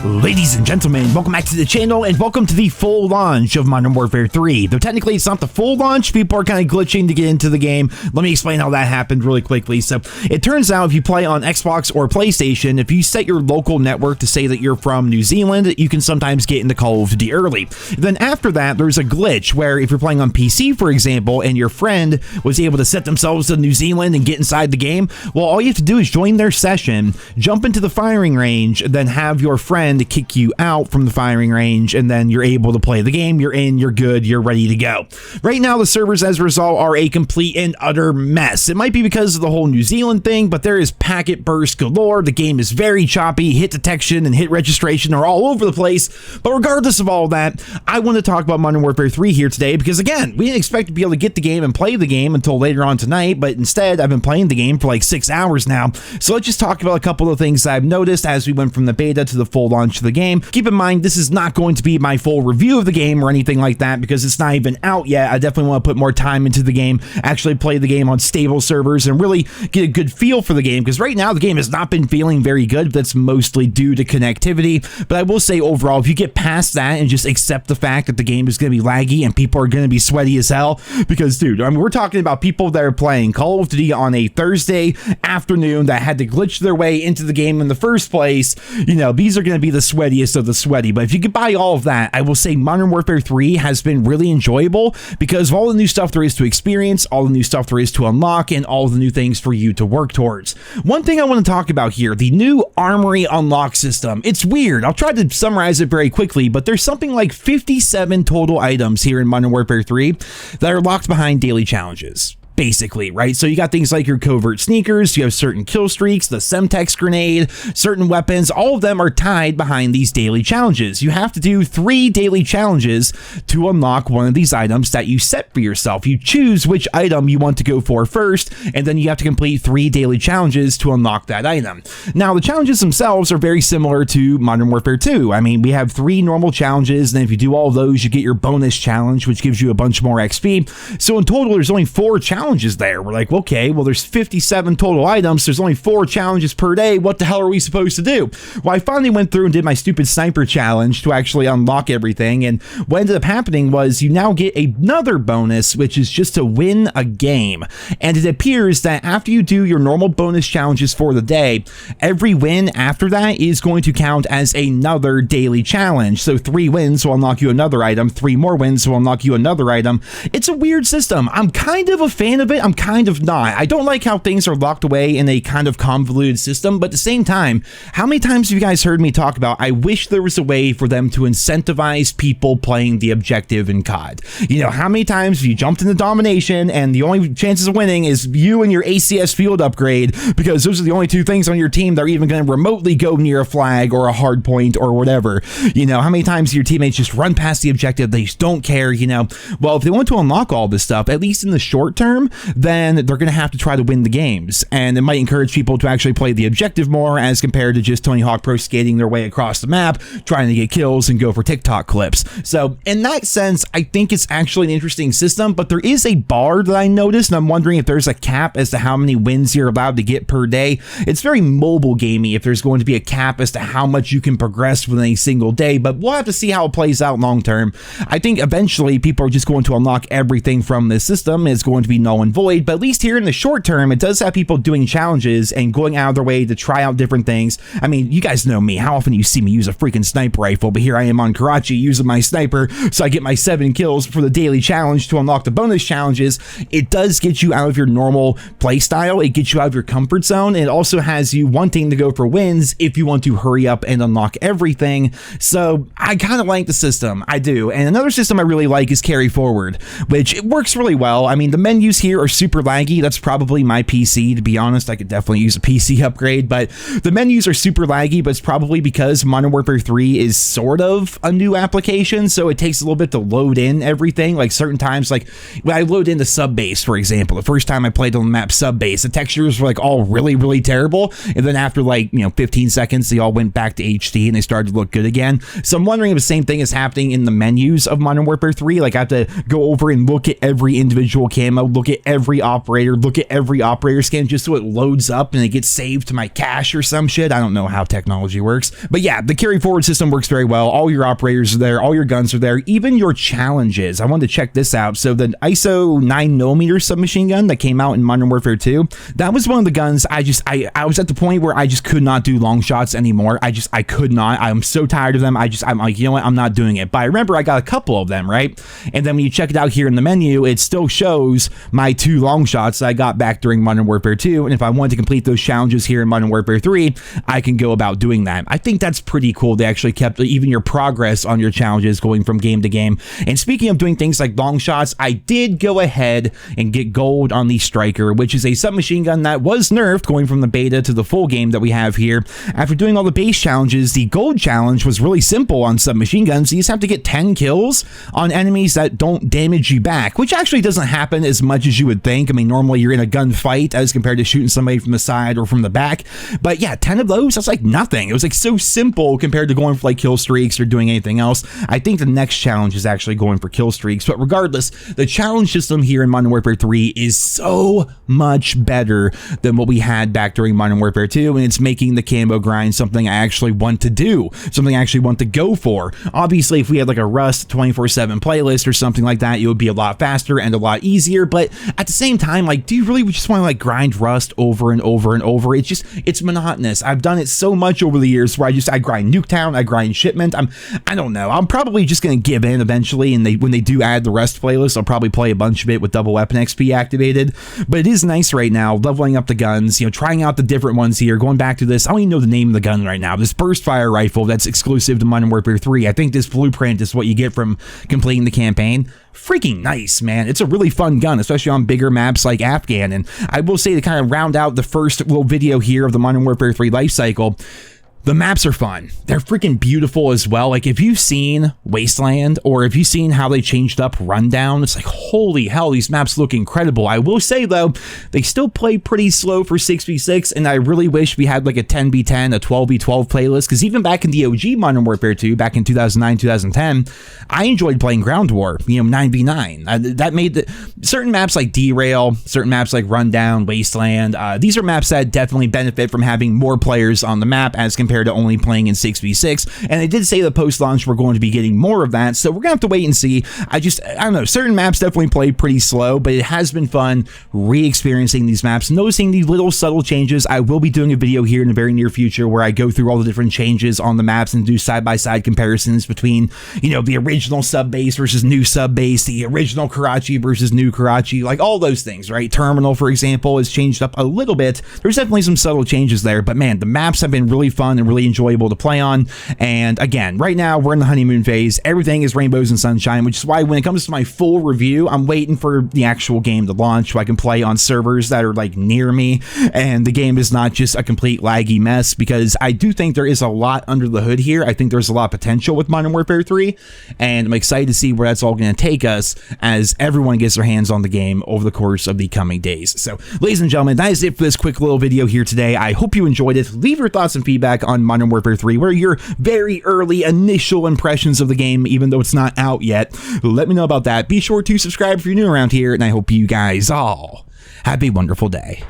Ladies and gentlemen, welcome back to the channel and welcome to the full launch of Modern Warfare 3. Though technically it's not the full launch, people are kind of glitching to get into the game. Let me explain how that happened really quickly. So it turns out if you play on Xbox or PlayStation, if you set your local network to say that you're from New Zealand, you can sometimes get into Call of Duty early. Then after that, there's a glitch where if you're playing on PC, for example, and your friend was able to set themselves to New Zealand and get inside the game, well, all you have to do is join their session, jump into the firing range, then have your friend to kick you out from the firing range, and then you're able to play the game. You're in, you're good, you're ready to go. Right now, the servers as a result are a complete and utter mess. It might be because of the whole New Zealand thing, but there is packet burst galore. The game is very choppy. Hit detection and hit registration are all over the place. But regardless of all that, I want to talk about Modern Warfare 3 here today because, again, we didn't expect to be able to get the game and play the game until later on tonight, but instead, I've been playing the game for like 6 hours now. So let's just talk about a couple of things that I've noticed as we went from the beta to the full launch of the game. Keep in mind, this is not going to be my full review of the game or anything like that because it's not even out yet. I definitely want to put more time into the game, actually play the game on stable servers and really get a good feel for the game because right now the game has not been feeling very good. That's mostly due to connectivity, but I will say overall, if you get past that and just accept the fact that the game is going to be laggy and people are going to be sweaty as hell, because dude, I mean, we're talking about people that are playing Call of Duty on a Thursday afternoon that had to glitch their way into the game in the first place. You know, these are going to be the sweatiest of the sweaty, but if you could buy all of that, I will say Modern Warfare 3 has been really enjoyable because of all the new stuff there is to experience, all the new stuff there is to unlock, and all the new things for you to work towards. One thing I want to talk about here, the new Armory unlock system. It's weird. I'll try to summarize it very quickly, but there's something like 57 total items here in Modern Warfare 3 that are locked behind daily challenges. Basically, right? So you got things like your covert sneakers, you have certain kill streaks, the Semtex grenade, certain weapons, all of them are tied behind these daily challenges. You have to do 3 daily challenges to unlock one of these items that you set for yourself. You choose which item you want to go for first, and then you have to complete 3 daily challenges to unlock that item. Now, the challenges themselves are very similar to Modern Warfare 2. I mean, we have 3 normal challenges, and then if you do all of those, you get your bonus challenge, which gives you a bunch more XP. So in total, there's only 4 challenges there. We're like, okay, well, there's 57 total items. There's only 4 challenges per day. What the hell are we supposed to do? Well, I finally went through and did my stupid sniper challenge to actually unlock everything. And what ended up happening was you now get another bonus, which is just to win a game. And it appears that after you do your normal bonus challenges for the day, every win after that is going to count as another daily challenge. So 3 wins will unlock you another item. 3 more wins will unlock you another item. It's a weird system. I'm kind of a fan of it. I'm kind of not. I don't like how things are locked away in a kind of convoluted system, but at the same time, how many times have you guys heard me talk about, I wish there was a way for them to incentivize people playing the objective in COD. You know, how many times have you jumped into domination and the only chances of winning is you and your ACS field upgrade because those are the only 2 things on your team that are even going to remotely go near a flag or a hard point or whatever. You know, how many times your teammates just run past the objective, they just don't care, you know. Well, if they want to unlock all this stuff, at least in the short term, then they're going to have to try to win the games, and it might encourage people to actually play the objective more as compared to just Tony Hawk Pro skating their way across the map, trying to get kills and go for TikTok clips. So in that sense, I think it's actually an interesting system, but there is a bar that I noticed, and I'm wondering if there's a cap as to how many wins you're allowed to get per day. It's very mobile gamey if there's going to be a cap as to how much you can progress within a single day, but we'll have to see how it plays out long term. I think eventually people are just going to unlock everything from this system. It's going to be null and void, but at least here in the short term, it does have people doing challenges and going out of their way to try out different things. I mean, you guys know me. How often you see me use a freaking sniper rifle, but here I am on Karachi using my sniper, so I get my 7 kills for the daily challenge to unlock the bonus challenges. It does get you out of your normal play style. It gets you out of your comfort zone. It also has you wanting to go for wins if you want to hurry up and unlock everything. So I kind of like the system. I do. And another system I really like is Carry Forward, which it works really well. I mean, the menus here are super laggy. That's probably my PC, to be honest. I could definitely use a PC upgrade, but the menus are super laggy, but it's probably because Modern Warfare 3 is sort of a new application, so it takes a little bit to load in everything. Like certain times, like when I load into Subbase, for example, the first time I played on the map Subbase, the textures were like all really terrible, and then after like 15 seconds, they all went back to HD and they started to look good again. So I'm wondering if the same thing is happening in the menus of Modern Warfare 3. Like I have to go over and look at every individual camo, look at every operator scan just so it loads up and it gets saved to my cache or some shit. I don't know how technology works, but yeah, the carry forward system works very well. All your operators are there, all your guns are there, even your challenges. I wanted to check this out. So the ISO 9mm submachine gun that came out in Modern Warfare 2, that was one of the guns I was at the point where I just could not do long shots anymore. I could not. I'm so tired of them. I'm like, you know what, I'm not doing it. But I remember I got a couple of them, right? And then when you check it out here in the menu, it still shows my 2 long shots that I got back during Modern Warfare 2. And if I wanted to complete those challenges here in Modern Warfare 3, I can go about doing that. I think that's pretty cool. They actually kept even your progress on your challenges going from game to game. And speaking of doing things like long shots, I did go ahead and get gold on the Striker, which is a submachine gun that was nerfed going from the beta to the full game that we have here. After doing all the base challenges, the gold challenge was really simple on submachine guns. You just have to get 10 kills on enemies that don't damage you back, which actually doesn't happen as much as you would think. I mean, normally you're in a gunfight as compared to shooting somebody from the side or from the back. But yeah, 10 of those, that's like nothing. It was like so simple compared to going for like kill streaks or doing anything else. I think the next challenge is actually going for kill streaks. But regardless, the challenge system here in Modern Warfare 3 is so much better than what we had back during Modern Warfare 2, and it's making the camo grind something I actually want to do, something I actually want to go for. Obviously, if we had like a Rust 24/7 playlist or something like that, it would be a lot faster and a lot easier. But at the same time, like, do you really just want to like grind Rust over and over and over? It's monotonous. I've done it so much over the years where I grind Nuketown, I grind Shipment. I don't know. I'm probably just gonna give in eventually, and when they do add the Rust playlist, I'll probably play a bunch of it with double weapon XP activated. But it is nice right now, leveling up the guns, you know, trying out the different ones here, going back to this. I don't even know the name of the gun right now. This burst fire rifle that's exclusive to Modern Warfare 3. I think this blueprint is what you get from completing the campaign. Freaking nice, man. It's a really fun gun, especially on bigger maps like Afghan. And I will say, to kind of round out the first little video here of the Modern Warfare 3 life cycle, the maps are fun. They're freaking beautiful as well. Like, if you've seen Wasteland, or if you've seen how they changed up Rundown, it's like, holy hell, these maps look incredible. I will say, though, they still play pretty slow for 6v6, and I really wish we had like a 10v10, a 12v12 playlist, because even back in the OG Modern Warfare 2, back in 2009, 2010, I enjoyed playing Ground War, you know, 9v9. That made certain maps like Derail, certain maps like Rundown, Wasteland, these are maps that definitely benefit from having more players on the map as compared to only playing in 6v6, and they did say that post-launch we're going to be getting more of that, so we're gonna have to wait and see. I don't know, certain maps definitely play pretty slow, but it has been fun re-experiencing these maps, noticing these little subtle changes. I will be doing a video here in the very near future where I go through all the different changes on the maps and do side-by-side comparisons between, you know, the original sub-base versus new sub-base, the original Karachi versus new Karachi, like all those things, right? Terminal, for example, has changed up a little bit. There's definitely some subtle changes there, but man, the maps have been really fun and really enjoyable to play on. And again, right now we're in the honeymoon phase. Everything is rainbows and sunshine, which is why when it comes to my full review, I'm waiting for the actual game to launch so I can play on servers that are like near me and the game is not just a complete laggy mess, because I do think there is a lot under the hood here. I think there's a lot of potential with Modern Warfare 3, and I'm excited to see where that's all going to take us as everyone gets their hands on the game over the course of the coming days. So, ladies and gentlemen, that is it for this quick little video here today. I hope you enjoyed it. Leave your thoughts and feedback on Modern Warfare 3. What are your very early initial impressions of the game, even though it's not out yet? Let me know about that. Be sure to subscribe if you're new around here, and I hope you guys all have a wonderful day.